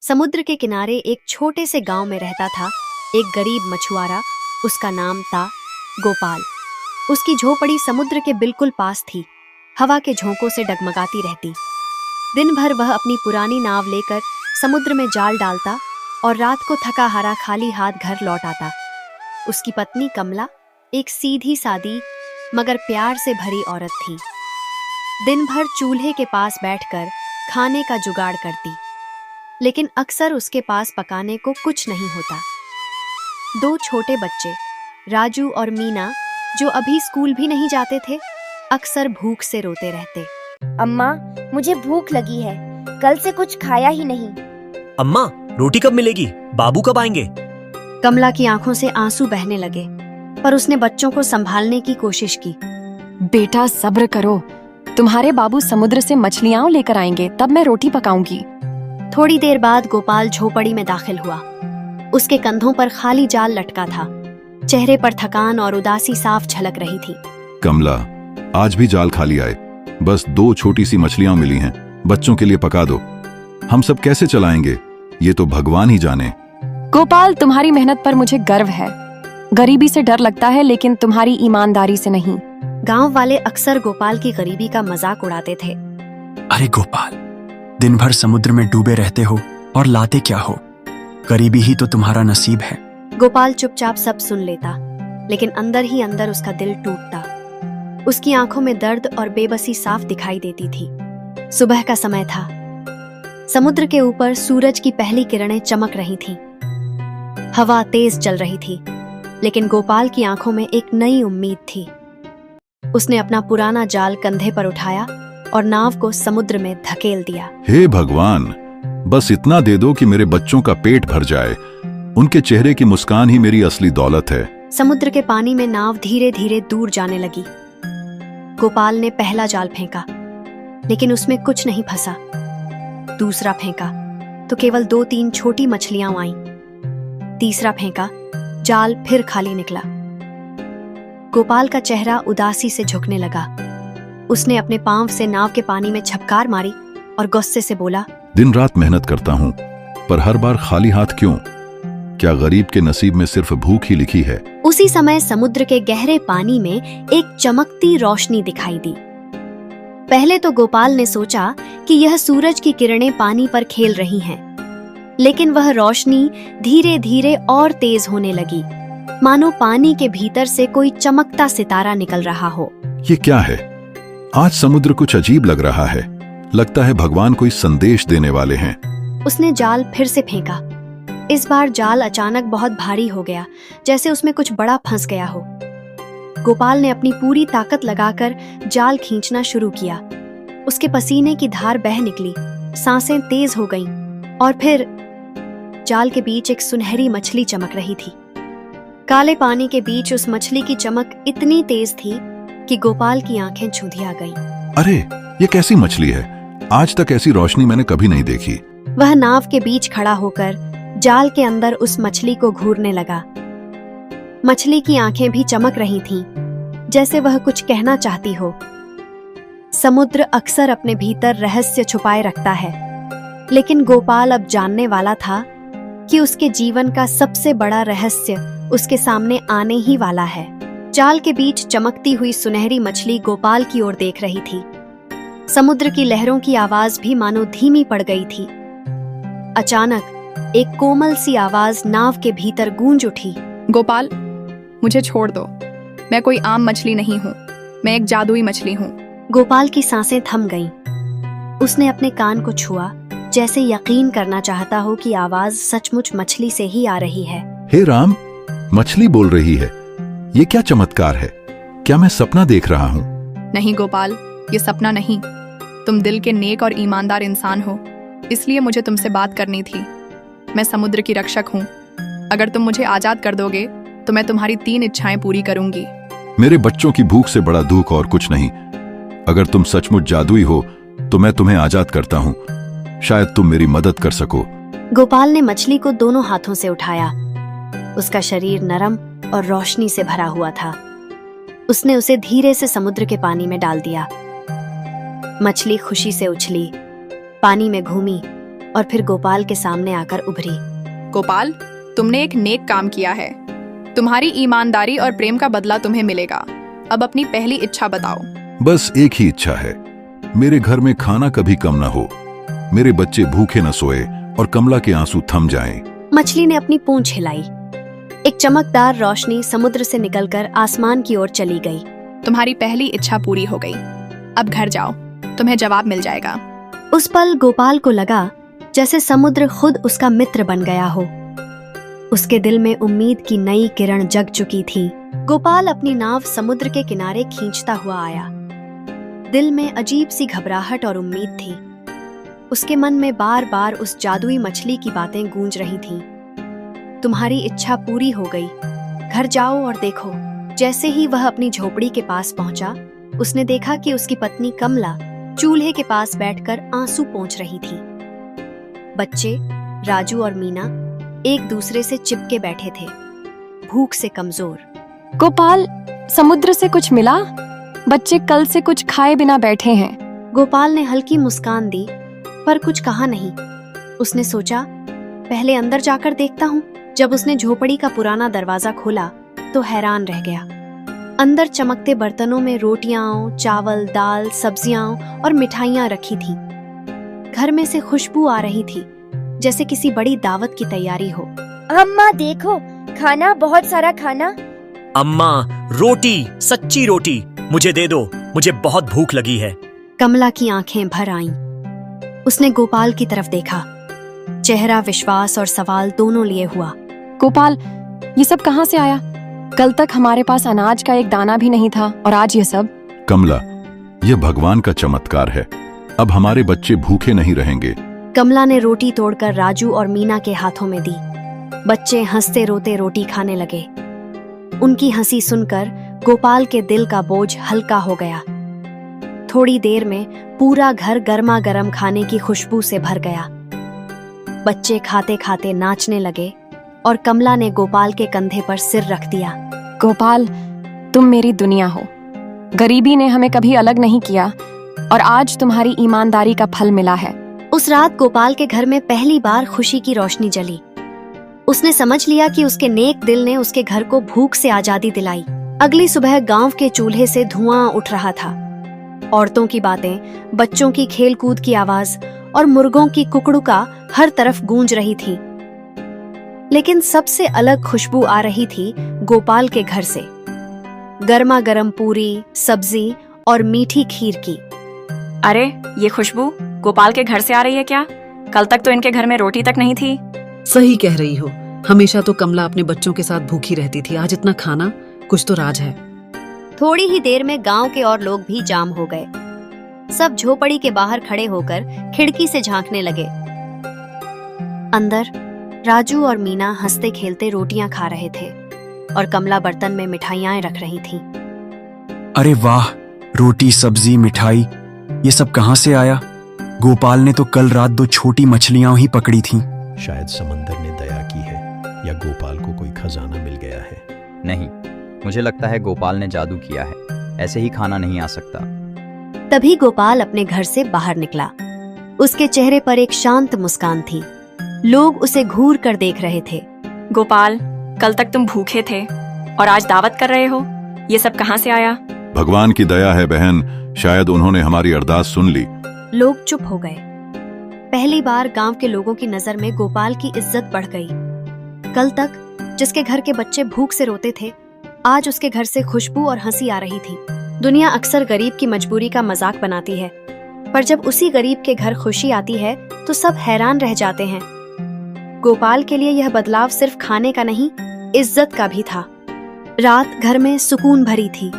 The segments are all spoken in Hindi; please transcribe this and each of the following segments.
समुद्र के किनारे एक छोटे से गांव में रहता था एक गरीब मछुआरा। उसका नाम था गोपाल। उसकी झोपड़ी समुद्र के बिल्कुल पास थी, हवा के झोंकों से डगमगाती रहती। दिन भर वह अपनी पुरानी नाव लेकर समुद्र में जाल डालता और रात को थका हारा खाली हाथ घर लौट आता। उसकी पत्नी कमला एक सीधी सादी मगर प्यार से भरी औरत थी। दिन भर चूल्हे के पास बैठकर खाने का जुगाड़ करती, लेकिन अक्सर उसके पास पकाने को कुछ नहीं होता। दो छोटे बच्चे राजू और मीना, जो अभी स्कूल भी नहीं जाते थे, अक्सर भूख से रोते रहते। अम्मा, मुझे भूख लगी है, कल से कुछ खाया ही नहीं। अम्मा, रोटी कब मिलेगी? बाबू कब आएंगे? कमला की आंखों से आंसू बहने लगे, पर उसने बच्चों को संभालने की कोशिश की। बेटा सब्र करो, तुम्हारे बाबू समुद्र से मछलियां लेकर आएंगे, तब मैं रोटी पकाऊंगी। थोड़ी देर बाद गोपाल झोपड़ी में दाखिल हुआ। उसके कंधों पर खाली जाल लटका था। चेहरे पर थकान और उदासी साफ झलक रही थी। कमला, आज भी जाल खाली आए, बस 2 छोटी सी मछलियां मिली हैं, बच्चों के लिए पका दो। हम सब कैसे चलाएंगे, ये तो भगवान ही जाने। गोपाल, तुम्हारी मेहनत पर मुझे गर्व है। गरीबी से डर लगता है, लेकिन तुम्हारी ईमानदारी से नहीं। गांव वाले अक्सर गोपाल की गरीबी का मजाक उड़ाते थे। अरे गोपाल, दिन भर समुद्र में डूबे रहते हो और लाते क्या हो? गरीबी ही तो तुम्हारा नसीब है। गोपाल चुपचाप सब सुन लेता, लेकिन अंदर ही अंदर उसका दिल टूटता। उसकी आंखों में दर्द और बेबसी साफ दिखाई देती थी। सुबह का समय था। समुद्र के ऊपर सूरज की पहली किरणें चमक रही थीं। हवा तेज चल रही थी, लेकिन गोपाल की आंखों में एक नई उम्मीद थी। उसने अपना पुराना जाल कंधे पर उठाया और नाव को समुद्र में धकेल दिया। हे भगवान, बस इतना दे दो कि मेरे बच्चों का पेट भर जाए। उनके चेहरे की मुस्कान ही मेरी असली दौलत है। समुद्र के पानी में नाव धीरे धीरे दूर जाने लगी। गोपाल ने पहला जाल फेंका, लेकिन उसमें कुछ नहीं फंसा। दूसरा फेंका तो केवल 2-3 छोटी मछलियां आईं। तीसरा फेंका, जाल फिर खाली निकला। गोपाल का चेहरा उदासी से झुकने लगा। उसने अपने पांव से नाव के पानी में छपकार मारी और गुस्से से बोला, दिन रात मेहनत करता हूँ, पर हर बार खाली हाथ क्यों? क्या गरीब के नसीब में सिर्फ भूख ही लिखी है? उसी समय समुद्र के गहरे पानी में एक चमकती रोशनी दिखाई दी। पहले तो गोपाल ने सोचा कि यह सूरज की किरणें पानी पर खेल रही हैं, लेकिन वह रोशनी धीरे धीरे और तेज होने लगी, मानो पानी के भीतर से कोई चमकता सितारा निकल रहा हो। ये क्या है? आज समुद्र कुछ अजीब लग रहा है। लगता है भगवान कोई संदेश देने वाले हैं। उसने जाल फिर से फेंका। इस बार जाल अचानक बहुत भारी हो गया, जैसे उसमें कुछ बड़ा फंस गया हो। गोपाल ने अपनी पूरी ताकत लगाकर जाल खींचना शुरू किया। उसके पसीने की धार बह निकली, सांसें तेज हो गईं, और फिर जाल के बीच एक सुनहरी मछली चमक रही थी। काले पानी के बीच उस मछली की चमक इतनी तेज थी कि गोपाल की आंखें चूंधिया गईं। अरे, ये कैसी मछली है? आज तक ऐसी रोशनी मैंने कभी नहीं देखी। वह नाव के बीच खड़ा होकर जाल के अंदर उस मछली को घूरने लगा। मछली की आंखें भी चमक रही थीं, जैसे वह कुछ कहना चाहती हो। समुद्र अक्सर अपने भीतर रहस्य छुपाए रखता है, लेकिन गोपाल अब जानने वाला था कि उसके जीवन का सबसे बड़ा रहस्य उसके सामने आने ही वाला है। जाल के बीच चमकती हुई सुनहरी मछली गोपाल की ओर देख रही थी। समुद्र की लहरों की आवाज भी मानो धीमी पड़ गई थी। अचानक एक कोमल सी आवाज नाव के भीतर गूंज उठी। गोपाल, मुझे छोड़ दो। मैं कोई आम मछली नहीं हूँ, मैं एक जादुई मछली हूँ। गोपाल की सांसें थम गईं। उसने अपने कान को छुआ, जैसे यकीन करना चाहता हो कि आवाज सचमुच मछली से ही आ रही है। हे राम, मछली बोल रही है। ये क्या चमत्कार है? क्या मैं सपना देख रहा हूँ? नहीं गोपाल, ये सपना नहीं। तुम दिल के नेक और ईमानदार इंसान हो, इसलिए मुझे तुमसे बात करनी थी। मैं समुद्र की रक्षक हूँ। अगर तुम मुझे आजाद कर दोगे तो मैं तुम्हारी 3 इच्छाएं पूरी करूंगी। मेरे बच्चों की भूख से बड़ा दुख और कुछ नहीं। अगर तुम सचमुच जादुई हो तो मैं तुम्हें आजाद करता हूँ। शायद तुम मेरी मदद कर सको। गोपाल ने मछली को दोनों हाथों से उठाया। उसका शरीर नरम और रोशनी से भरा हुआ था। उसने उसे धीरे से समुद्र के पानी में डाल दिया। मछली खुशी से उछली, पानी में घूमी और फिर गोपाल के सामने आकर उभरी। गोपाल, तुमने एक नेक काम किया है। तुम्हारी ईमानदारी और प्रेम का बदला तुम्हें मिलेगा। अब अपनी पहली इच्छा बताओ। बस एक ही इच्छा है, मेरे घर में खाना कभी कम न हो, मेरे बच्चे भूखे न सोए और कमला के आंसू थम जाएं। मछली ने अपनी पूंछ हिलाई। एक चमकदार रोशनी समुद्र से निकलकर आसमान की ओर चली गई। तुम्हारी पहली इच्छा पूरी हो गई। अब घर जाओ, तुम्हें जवाब मिल जाएगा। उस पल गोपाल को लगा जैसे समुद्र खुद उसका मित्र बन गया हो। उसके दिल में उम्मीद की नई किरण जग चुकी थी। गोपाल अपनी नाव समुद्र के किनारे खींचता हुआ आया। दिल में अजीब सी घबराहट और उम्मीद थी। उसके मन में बार बार उस जादुई मछली की बातें गूंज रही थीं। तुम्हारी इच्छा पूरी हो गई, घर जाओ और देखो। जैसे ही वह अपनी झोपड़ी के पास पहुंचा, उसने देखा कि उसकी पत्नी कमला चूल्हे के पास बैठकर आंसू पोंछ रही थी। बच्चे राजू और मीना एक दूसरे से चिपके बैठे थे, भूख से कमजोर। गोपाल, समुद्र से कुछ मिला? बच्चे कल से कुछ खाए बिना बैठे हैं। गोपाल ने हल्की मुस्कान दी पर कुछ कहा नहीं। उसने सोचा, पहले अंदर जाकर देखता हूँ। जब उसने झोपड़ी का पुराना दरवाजा खोला तो हैरान रह गया। अंदर चमकते बर्तनों में रोटियां, चावल, दाल, सब्जियां और मिठाइयां रखी थीं। घर में से खुशबू आ रही थी जैसे किसी बड़ी दावत की तैयारी हो। अम्मा देखो, खाना, बहुत सारा खाना। अम्मा, रोटी, सच्ची रोटी मुझे दे दो, मुझे बहुत भूख लगी है। कमला की आंखें भर आईं। उसने गोपाल की तरफ देखा। चेहरा विश्वास और सवाल दोनों लिए हुआ। गोपाल, ये सब कहाँ से आया? कल तक हमारे पास अनाज का एक दाना भी नहीं था और आज ये सब। कमला, यह भगवान का चमत्कार है। अब हमारे बच्चे भूखे नहीं रहेंगे। कमला ने रोटी तोड़कर राजू और मीना के हाथों में दी। बच्चे हंसते रोते रोटी खाने लगे। उनकी हंसी सुनकर गोपाल के दिल का बोझ हल्का हो गया। थोड़ी देर में पूरा घर गर्मा गर्म खाने की खुशबू से भर गया। बच्चे खाते खाते नाचने लगे और कमला ने गोपाल के कंधे पर सिर रख दिया। गोपाल, तुम मेरी दुनिया हो। गरीबी ने हमें कभी अलग नहीं किया और आज तुम्हारी ईमानदारी का फल मिला है। उस रात गोपाल के घर में पहली बार खुशी की रोशनी जली। उसने समझ लिया कि उसके नेक दिल ने उसके घर को भूख से आजादी दिलाई। अगली सुबह गांव के चूल्हे से धुआं उठ रहा था। औरतों की बातें, बच्चों की खेलकूद की आवाज और मुर्गों की कुकड़ुका हर तरफ गूंज रही थी। लेकिन सबसे अलग खुशबू आ रही थी गोपाल के घर से। गर्मा गर्म पूरी, सब्जी और मीठी खीर की। अरे, ये खुशबू गोपाल के घर से आ रही है क्या? कल तक तो इनके घर में रोटी तक नहीं थी। सही कह रही हो। हमेशा तो कमला अपने बच्चों के साथ भूखी रहती थी, आज इतना खाना, कुछ तो राज है। थोड़ी ही देर में गांव के और लोग भी जाम हो गए। सब झोपड़ी के बाहर खड़े होकर खिड़की से झांकने लगे। अंदर राजू और मीना हंसते खेलते रोटियां खा रहे थे और कमला बर्तन में मिठाइयां रख रही थी। अरे वाह, रोटी, सब्जी, मिठाई, ये सब कहाँ से आया? गोपाल ने तो कल रात 2 छोटी मछलियां ही पकड़ी थीं। शायद समंदर ने दया की है या गोपाल को कोई खजाना मिल गया है। नहीं, मुझे लगता है गोपाल ने जादू किया है। ऐसे ही खाना नहीं आ सकता। तभी गोपाल अपने घर से बाहर निकला। उसके चेहरे पर एक शांत मुस्कान थी। लोग उसे घूर कर देख रहे थे। गोपाल, कल तक तुम भूखे थे और आज दावत कर रहे हो। ये सब कहाँ से आया? भगवान की दया है बहन, शायद उन्होंने हमारी अरदास सुन ली। लोग चुप हो गए। पहली बार गांव के लोगों की नजर में गोपाल की इज्जत बढ़ गई। कल तक जिसके घर के बच्चे भूख से रोते थे, आज उसके घर से खुशबू और हंसी आ रही थी। दुनिया अक्सर गरीब की मजबूरी का मजाक बनाती है, पर जब उसी गरीब के घर खुशी आती है तो सब हैरान रह जाते हैं। गोपाल के लिए यह बदलाव सिर्फ खाने का नहीं, इज्जत का भी था। रात घर में सुकून भरी थी।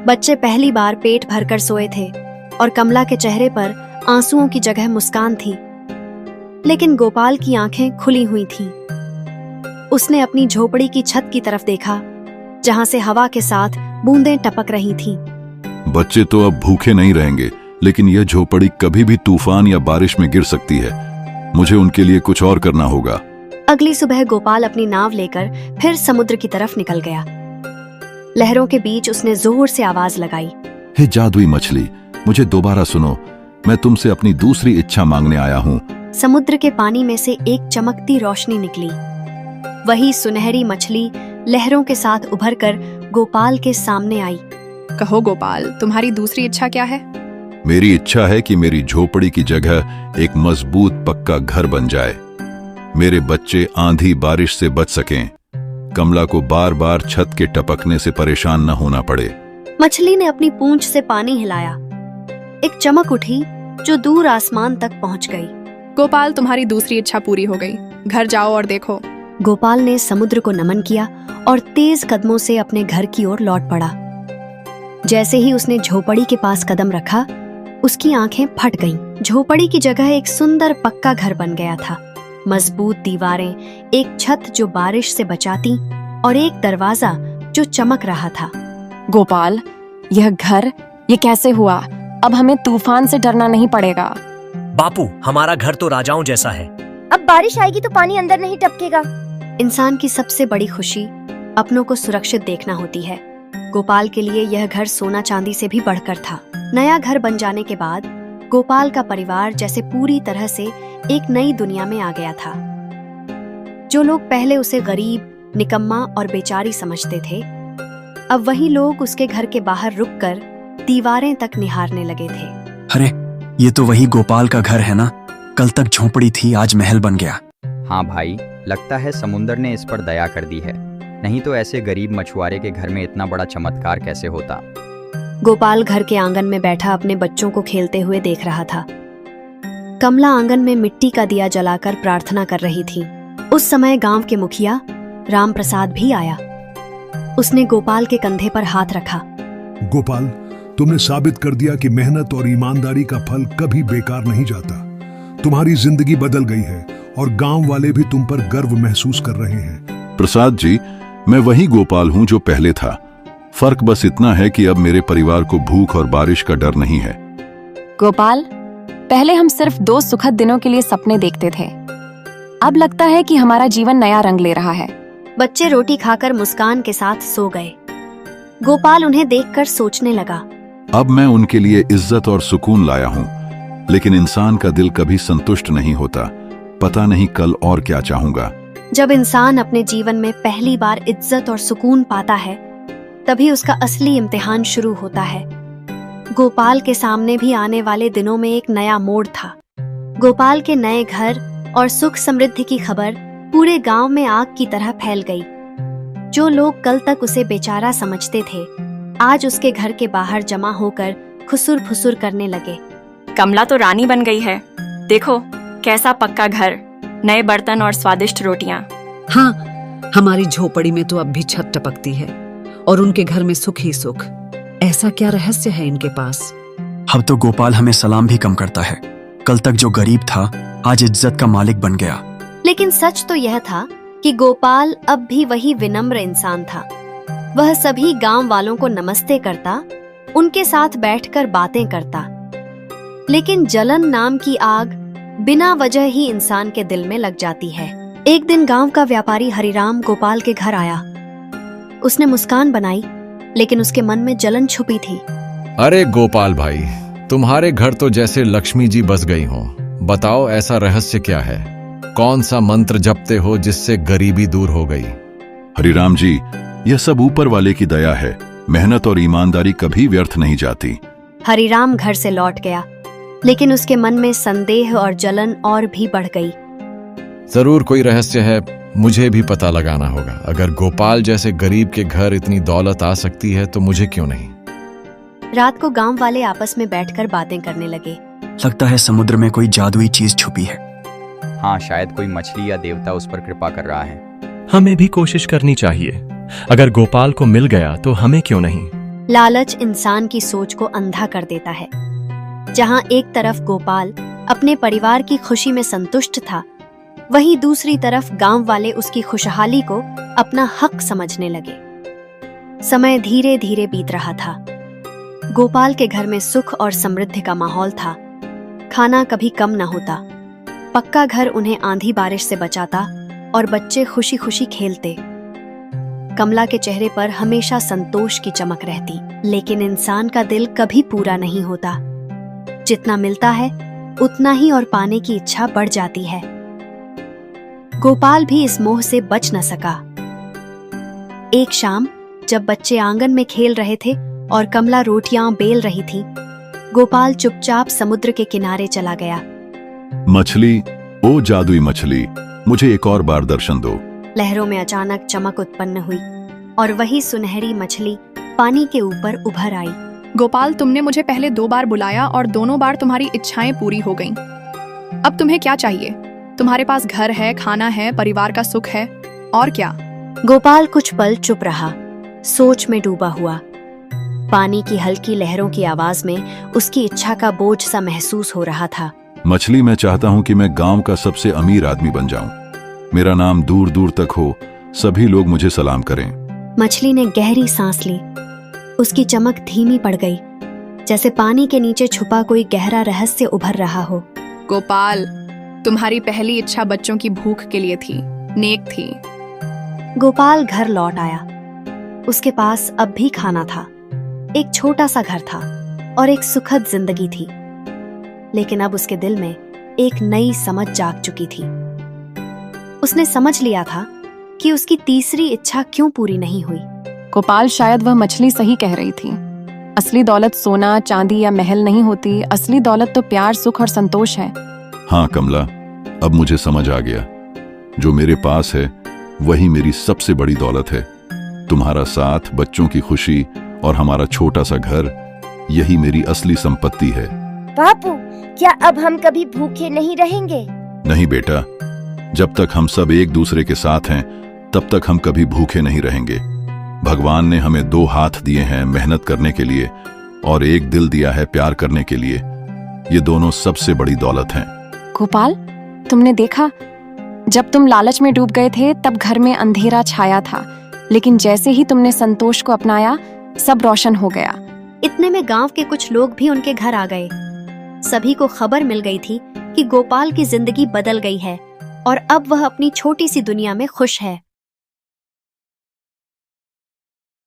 बच्चे पहली बार पेट भरकर सोए थे और कमला के चेहरे पर आंसुओं की जगह मुस्कान थी। लेकिन गोपाल की आंखें खुली हुई थीं। उसने अपनी झोपड़ी की छत की तरफ देखा, जहां से हवा के साथ बूंदें टपक रही थीं। बच्चे तो अब भूखे नहीं रहेंगे, लेकिन यह झोपड़ी कभी भी तूफान या बारिश में गिर सकती है। मुझे उनके लिए कुछ और करना होगा। अगली सुबह गोपाल अपनी नाव लेकर फिर समुद्र की तरफ निकल गया। लहरों के बीच उसने जोर से आवाज लगाई, हे जादुई मछली, मुझे दोबारा सुनो। मैं तुमसे अपनी दूसरी इच्छा मांगने आया हूँ। समुद्र के पानी में से एक चमकती रोशनी निकली। वही सुनहरी मछली लहरों के साथ उभरकर गोपाल के सामने आई। कहो गोपाल, तुम्हारी दूसरी इच्छा क्या है? मेरी इच्छा है कि मेरी झोपड़ी की जगह एक मजबूत पक्का घर बन जाए। मेरे बच्चे आंधी बारिश से बच सकें। कमला को बार बार छत के टपकने से परेशान न होना पड़े। मछली ने अपनी पूंछ से पानी हिलाया। एक चमक उठी जो दूर आसमान तक पहुंच गई। गोपाल, तुम्हारी दूसरी इच्छा पूरी हो गई। घर जाओ और देखो। गोपाल ने समुद्र को नमन किया और तेज कदमों से अपने घर की ओर लौट पड़ा। जैसे ही उसने झोपड़ी के पास कदम रखा, उसकी आंखें फट गईं। झोपड़ी की जगह एक सुंदर पक्का घर बन गया था। मजबूत दीवारें, एक छत जो बारिश से बचाती और एक दरवाजा जो चमक रहा था। गोपाल, यह घर ये कैसे हुआ? अब हमें तूफान से डरना नहीं पड़ेगा। बापू, हमारा घर तो राजाओं जैसा है। अब बारिश आएगी तो पानी अंदर नहीं टपकेगा। इंसान की सबसे बड़ी खुशी अपनों को सुरक्षित देखना होती है। गोपाल के लिए यह घर सोना चांदी से भी बढ़कर था। नया घर बन जाने के बाद गोपाल का परिवार जैसे पूरी तरह से एक नई दुनिया में आ गया था। जो लोग पहले उसे गरीब, निकम्मा और बेचारी समझते थे, अब वही लोग उसके घर के बाहर रुककर दीवारें तक निहारने लगे थे। अरे, ये तो वही गोपाल का घर है ना? कल तक झोपड़ी थी, आज महल बन गया। हाँ भाई, लगता है समुंदर ने इस पर दया कर दी है, नहीं तो ऐसे गरीब मछुआरे के घर में इतना बड़ा चमत्कार कैसे होता। गोपाल घर के आंगन में बैठा अपने बच्चों को खेलते हुए देख रहा था। कमला आंगन में मिट्टी का दिया जलाकर प्रार्थना कर रही थी। उस समय गांव के मुखिया राम प्रसाद भी आया। उसने गोपाल के कंधे पर हाथ रखा। गोपाल, तुमने साबित कर दिया कि मेहनत और ईमानदारी का फल कभी बेकार नहीं जाता। तुम्हारी जिंदगी बदल गई है और गांव वाले भी तुम पर गर्व महसूस कर रहे हैं। प्रसाद जी, मैं वही गोपाल हूं जो पहले था। फर्क बस इतना है कि अब मेरे परिवार को भूख और बारिश का डर नहीं है। गोपाल, पहले हम सिर्फ 2 सुखद दिनों के लिए सपने देखते थे। अब लगता है कि हमारा जीवन नया रंग ले रहा है। बच्चे रोटी खाकर मुस्कान के साथ सो गए। गोपाल उन्हें देखकर सोचने लगा। अब मैं उनके लिए इज्जत और सुकून लाया हूं, लेकिन इंसान का दिल कभी संतुष्ट नहीं होता। पता नहीं कल और क्या चाहूंगा। जब इंसान अपने जीवन में पहली बार इज्जत और सुकून पाता है, तभी उसका असली इम्तिहान शुरू होता है। गोपाल के सामने भी आने वाले दिनों में एक नया मोड़ था। गोपाल के नए घर और सुख समृद्धि की खबर पूरे गांव में आग की तरह फैल गई। जो लोग कल तक उसे बेचारा समझते थे, आज उसके घर के बाहर जमा होकर खुसुर फुसुर करने लगे। कमला तो रानी बन गई है। देखो कैसा पक्का घर, नए बर्तन और स्वादिष्ट रोटियां। हाँ, हमारी झोपड़ी में तो अब भी छत टपकती है और उनके घर में सुख ही सुख। ऐसा क्या रहस्य है इनके पास? अब तो गोपाल हमें सलाम भी कम करता है। कल तक जो गरीब था, आज इज्जत का मालिक बन गया। लेकिन सच तो यह था कि गोपाल अब भी वही विनम्र इंसान था। वह सभी गांव वालों को नमस्ते करता, उनके साथ बैठकर बातें करता। लेकिन जलन नाम की आग बिना वजह ही इंसान के दिल में लग जाती है। एक दिन गांव का व्यापारी हरिराम गोपाल के घर आया। उसने मुस्कान बनाई, लेकिन उसके मन में जलन छुपी थी। अरे गोपाल भाई, तुम्हारे घर तो जैसे लक्ष्मी जी बस गई हो। बताओ, ऐसा रहस्य क्या है? कौन सा मंत्र जपते हो जिससे गरीबी दूर हो गई? हरिराम जी, यह सब ऊपर वाले की दया है। मेहनत और ईमानदारी कभी व्यर्थ नहीं जाती। हरिराम घर से लौट गया, लेकिन उसके मन में संदेह और जलन और भी बढ़ गई। जरूर कोई रहस्य है, मुझे भी पता लगाना होगा। अगर गोपाल जैसे गरीब के घर इतनी दौलत आ सकती है तो मुझे क्यों नहीं? रात को गांव वाले आपस में बैठकर बातें करने लगे। लगता है समुद्र में कोई जादुई चीज छुपी है। हाँ, शायद कोई मछली या देवता उस पर कृपा कर रहा है। हमें भी कोशिश करनी चाहिए। अगर गोपाल को मिल गया तो हमें क्यों नहीं? लालच इंसान की सोच को अंधा कर देता है। जहां एक तरफ गोपाल अपने परिवार की खुशी में संतुष्ट था, वहीं दूसरी तरफ गांव वाले उसकी खुशहाली को अपना हक समझने लगे। समय धीरे धीरे बीत रहा था। गोपाल के घर में सुख और समृद्धि का माहौल था। खाना कभी कम न होता। पक्का घर उन्हें आंधी बारिश से बचाता और बच्चे खुशी खुशी खेलते। कमला के चेहरे पर हमेशा संतोष की चमक रहती। लेकिन इंसान का दिल कभी पूरा नहीं होता। जितना मिलता है उतना ही और पाने की इच्छा बढ़ जाती है। गोपाल भी इस मोह से बच न सका। एक शाम जब बच्चे आंगन में खेल रहे थे और कमला रोटियां बेल रही थी, गोपाल चुपचाप समुद्र के किनारे चला गया। मछली, ओ जादुई मछली, मुझे एक और बार दर्शन दो। लहरों में अचानक चमक उत्पन्न हुई और वही सुनहरी मछली पानी के ऊपर उभर आई। गोपाल, तुमने मुझे पहले 2 बार बुलाया और दोनों बार तुम्हारी इच्छाएं पूरी हो गईं। अब तुम्हें क्या चाहिए? तुम्हारे पास घर है, खाना है, परिवार का सुख है, और क्या? गोपाल कुछ पल चुप रहा, सोच में डूबा हुआ। पानी की हल्की लहरों की आवाज में उसकी इच्छा का बोझ सा महसूस हो रहा था। मछली, मैं चाहता हूं कि मैं गांव का सबसे अमीर आदमी बन जाऊं। मेरा नाम दूर दूर तक हो, सभी लोग मुझे सलाम करें। मछली ने गहरी सांस ली। उसकी चमक धीमी पड़ गई, जैसे पानी के नीचे छुपा कोई गहरा रहस्य उभर रहा हो। गोपाल, तुम्हारी पहली इच्छा बच्चों की भूख के लिए थी, नेक थी। गोपाल घर लौट आया। उसके पास अब भी खाना था, एक छोटा सा घर था और एक सुखद जिंदगी थी। लेकिन अब उसके दिल में एक नई समझ जाग चुकी थी। उसने समझ लिया था कि उसकी तीसरी इच्छा क्यों पूरी नहीं हुई। गोपाल, शायद वह मछली सही कह रही थी। असली दौलत सोना, चांदी या महल नहीं होती। असली दौलत तो प्यार, सुख और संतोष है। हाँ कमला, अब मुझे समझ आ गया। जो मेरे पास है वही मेरी सबसे बड़ी दौलत है। तुम्हारा साथ, बच्चों की खुशी और हमारा छोटा सा घर, यही मेरी असली संपत्ति है। बापू, क्या अब हम कभी भूखे नहीं रहेंगे? नहीं बेटा, जब तक हम सब एक दूसरे के साथ हैं तब तक हम कभी भूखे नहीं रहेंगे। भगवान ने हमें 2 हाथ दिए हैं मेहनत करने के लिए और एक दिल दिया है प्यार करने के लिए। ये दोनों सबसे बड़ी दौलत हैं। गोपाल, तुमने देखा, जब तुम लालच में डूब गए थे तब घर में अंधेरा छाया था, लेकिन जैसे ही तुमने संतोष को अपनाया सब रोशन हो गया। इतने में गांव के कुछ लोग भी उनके घर आ गए। सभी को खबर मिल गई थी कि गोपाल की जिंदगी बदल गई है और अब वह अपनी छोटी सी दुनिया में खुश है।